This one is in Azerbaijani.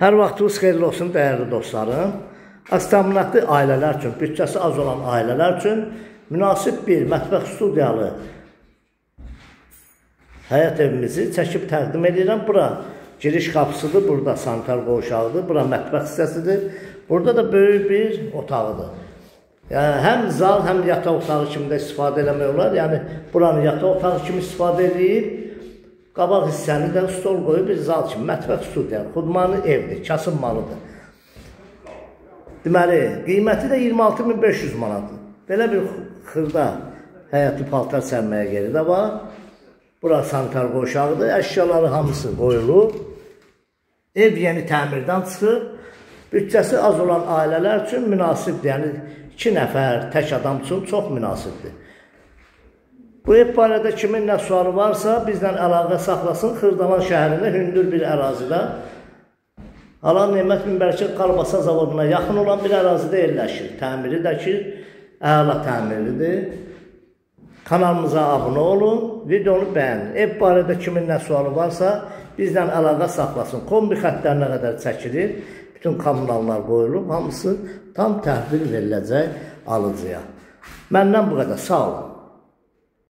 Hər vaxtınız xeyirli olsun, dəyərli dostlarım. Aztəminatlı ailələr üçün, bütçəsi az olan ailələr üçün münasib bir mətbəx studiyalı həyat evimizi çəkib təqdim edirəm. Bura giriş qapısıdır, burada sanitar qovşağıdır, bura mətbəx hissəsidir. Burada da böyük bir otağıdır. Yəni, həm zal, həm yataq otağı kimi də istifadə eləmək olar. Yəni, buranı yataq otağı kimi istifadə edib, qabaq hissəni də stol qoyub bir zal kimi, mətbəx studiyalı, xudmanı evdir, kasım malıdır. Deməli, qiyməti də 26.500 manatdır. Belə bir xırda həyatı paltar sərməyə yeri də var. Bura sanitar qoşağıdır, əşyaları hamısı qoyulur. Ev yeni təmirdən çıxır. Bütçəsi az olan ailələr üçün münasibdir. Yəni, 2 nəfər, tək adam üçün çox münasibdir. Bu ev barədə kimin nə sualı varsa, bizdən əlaqə saxlasın. Xırdalan şəhərində hündür bir ərazidə, Alan Nemət Minbərçi Qalbasa zavoduna yaxın olan bir ərazidə yerləşir. Təmiri də ki, əla təmirlidir. Kanalımıza abunə olun, videonu bəyənin. Ev barədə kimin nə sualı varsa, bizdən əlaqə saxlasın. Kombi xətlərinə qədər çəkilir. Bütün kommunallar qoyulub, hamısı tam təhvil veriləcək alıcıya. Məndən bu qədər, sağ olun.